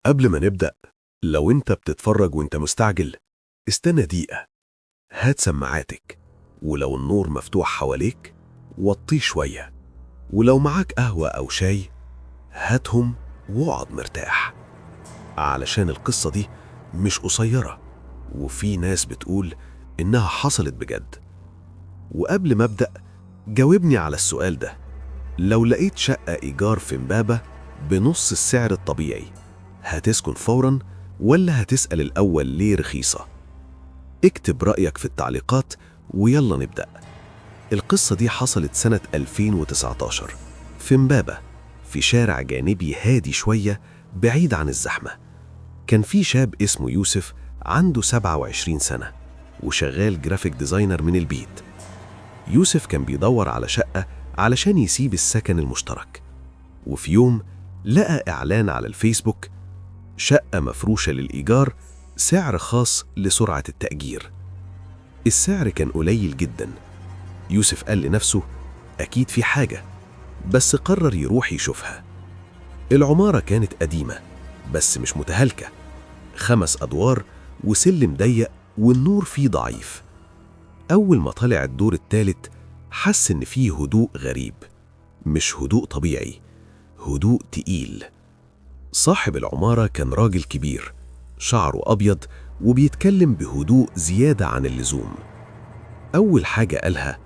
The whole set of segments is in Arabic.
قبل ما نبدأ، لو انت بتتفرج وانت مستعجل استنى دقيقة. هات سماعاتك، ولو النور مفتوح حواليك وطيه شوية، ولو معاك قهوة أو شاي هاتهم واقعد مرتاح، علشان القصة دي مش قصيرة وفي ناس بتقول إنها حصلت بجد. وقبل ما أبدأ جاوبني على السؤال ده: لو لقيت شقة إيجار في إمبابة بنص السعر الطبيعي هتسكن فوراً ولا هتسأل الأول ليه رخيصة؟ اكتب رأيك في التعليقات ويلا نبدأ. القصة دي حصلت سنة 2019 في إمبابة، في شارع جانبي هادي شوية بعيد عن الزحمة. كان في شاب اسمه يوسف عنده 27 سنة وشغال جرافيك ديزاينر من البيت. يوسف كان بيدور على شقة علشان يسيب السكن المشترك، وفي يوم لقى إعلان على الفيسبوك: شقة مفروشة للإيجار، سعر خاص لسرعة التأجير. السعر كان قليل جدا. يوسف قال لنفسه أكيد في حاجة، بس قرر يروح يشوفها. العمارة كانت قديمة بس مش متهالكة، 5 أدوار وسلم ضيق والنور فيه ضعيف. أول ما طلع الدور الثالث حس إن فيه هدوء غريب، مش هدوء طبيعي، هدوء تقيل. صاحب العمارة كان راجل كبير، شعره أبيض وبيتكلم بهدوء زيادة عن اللزوم. أول حاجة قالها: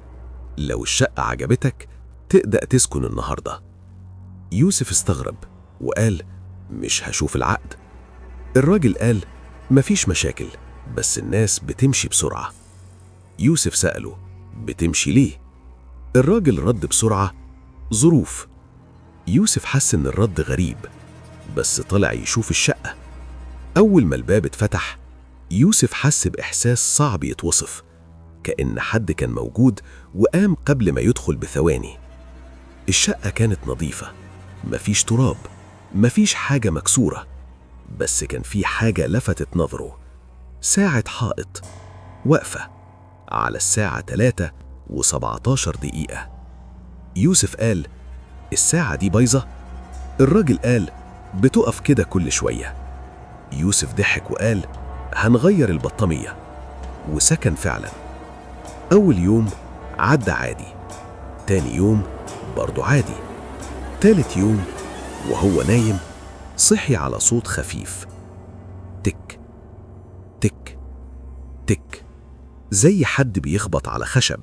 لو الشقة عجبتك تقدر تسكن النهاردة. يوسف استغرب وقال: مش هشوف العقد؟ الراجل قال: مفيش مشاكل، بس الناس بتمشي بسرعة. يوسف سأله: بتمشي ليه؟ الراجل رد بسرعة: ظروف. يوسف حس إن الرد غريب، بس طلع يشوف الشقة. أول ما الباب اتفتح يوسف حس بإحساس صعب يتوصف، كأن حد كان موجود وقام قبل ما يدخل بثواني. الشقة كانت نظيفة، مفيش تراب، مفيش حاجة مكسورة، بس كان في حاجة لفتت نظره: ساعة حائط واقفة على الساعة 3:17. يوسف قال: الساعة دي بايظة؟ الراجل قال: بتقف كده كل شوية. يوسف ضحك وقال: هنغير البطانية. وسكن فعلا. أول يوم عدى عادي، تاني يوم برضو عادي، تالت يوم وهو نايم صحي على صوت خفيف: تك تك تك، زي حد بيخبط على خشب.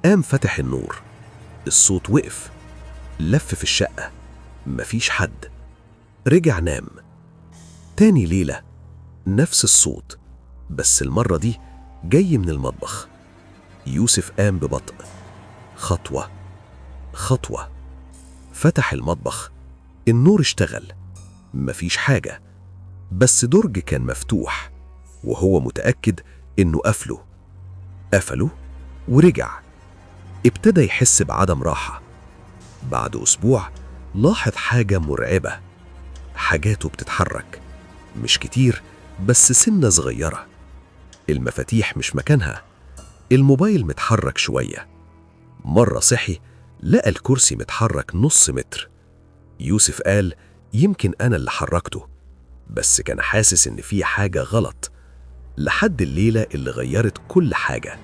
قام فتح النور، الصوت وقف، لف في الشقة، مفيش حد. رجع نام. تاني ليلة نفس الصوت، بس المرة دي جاي من المطبخ. يوسف قام ببطء، خطوة خطوة، فتح المطبخ. النور اشتغل، مفيش حاجة، بس درج كان مفتوح وهو متأكد إنه قفله ورجع. ابتدى يحس بعدم راحة. بعد أسبوع لاحظ حاجة مرعبة: حاجاته بتتحرك، مش كتير بس سنة صغيرة. المفاتيح مش مكانها، الموبايل متحرك شوية. مرة صحي لقى الكرسي متحرك نص متر. يوسف قال: يمكن أنا اللي حركته، بس كان حاسس إن في حاجة غلط. لحد الليلة اللي غيرت كل حاجة.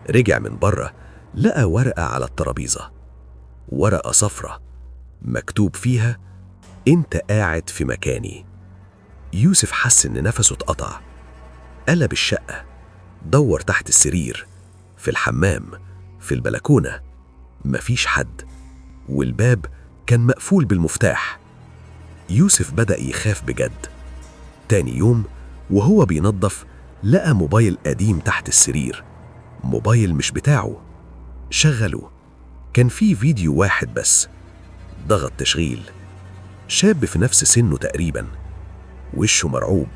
رجع من بره لقى ورقة على الترابيزة، ورقة صفرة مكتوب فيها: أنت قاعد في مكاني. يوسف حس إن نفسه اتقطع. قلب الشقة، دور تحت السرير، في الحمام، في البلكونة، مفيش حد، والباب كان مقفول بالمفتاح. يوسف بدأ يخاف بجد. تاني يوم وهو بينظف لقى موبايل قديم تحت السرير، موبايل مش بتاعه. شغله، كان فيه فيديو واحد بس. ضغط تشغيل. شاب في نفس سنه تقريبا، وشه مرعوب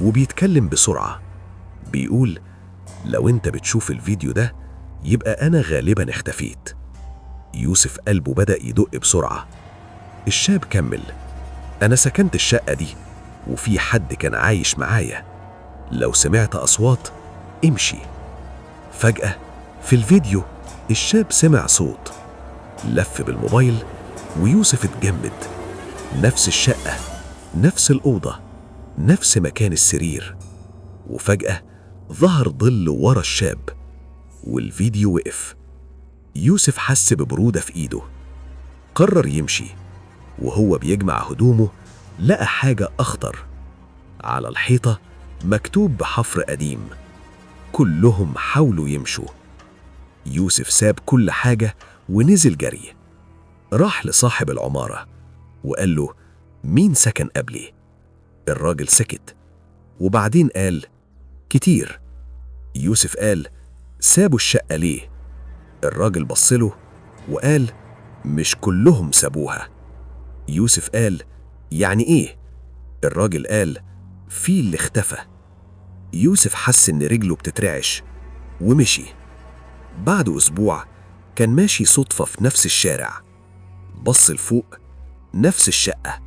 وبيتكلم بسرعة، بيقول: لو انت بتشوف الفيديو ده يبقى أنا غالبا اختفيت. يوسف قلبه بدأ يدق بسرعة. الشاب كمل: أنا سكنت الشقة دي وفي حد كان عايش معايا، لو سمعت أصوات امشي. فجأة في الفيديو الشاب سمع صوت، لف بالموبايل ويوسف اتجمد. نفس الشقة، نفس الأوضة، نفس مكان السرير. وفجأة ظهر ظل ورا الشاب، والفيديو وقف. يوسف حس ببرودة في إيده، قرر يمشي. وهو بيجمع هدومه لقى حاجة أخطر. على الحيطة مكتوب بحفر قديم: كلهم حاولوا يمشوا. يوسف ساب كل حاجة ونزل جري. راح لصاحب العمارة وقال له: مين سكن قبلي؟ الراجل سكت، وبعدين قال: كتير. يوسف قال: سابوا الشقة ليه؟ الراجل بصله وقال: مش كلهم سابوها. يوسف قال: يعني ايه؟ الراجل قال: في اللي اختفى. يوسف حس ان رجله بتترعش ومشي. بعد أسبوع كان ماشي صدفة في نفس الشارع، بص لفوق، نفس الشقة،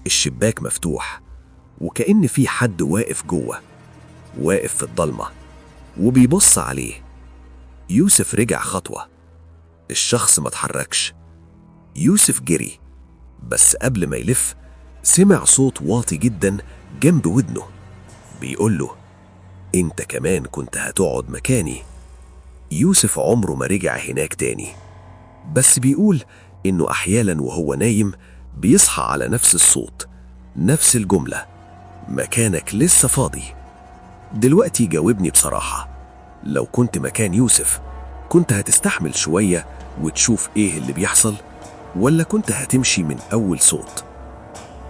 الشباك مفتوح، وكأن في حد واقف جوه، واقف في الضلمة وبيبص عليه. يوسف رجع خطوة، الشخص ما اتحركش. يوسف جري، بس قبل ما يلف سمع صوت واطي جدا جنب ودنه بيقول له: انت كمان كنت هتقعد مكاني. يوسف عمره ما رجع هناك تاني، بس بيقول إنه أحيانا وهو نايم بيصحى على نفس الصوت، نفس الجملة: مكانك لسه فاضي. دلوقتي جاوبني بصراحة، لو كنت مكان يوسف كنت هتستحمل شوية وتشوف إيه اللي بيحصل، ولا كنت هتمشي من أول صوت؟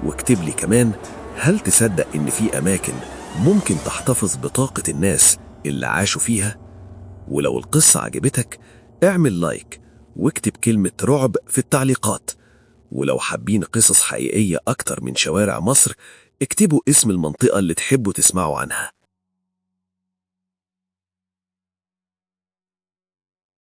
واكتب لي كمان، هل تصدق إن في أماكن ممكن تحتفظ بطاقة الناس اللي عاشوا فيها؟ ولو القصة عجبتك اعمل لايك واكتب كلمة رعب في التعليقات. ولو حابين قصص حقيقية أكتر من شوارع مصر اكتبوا اسم المنطقة اللي تحبوا تسمعوا عنها.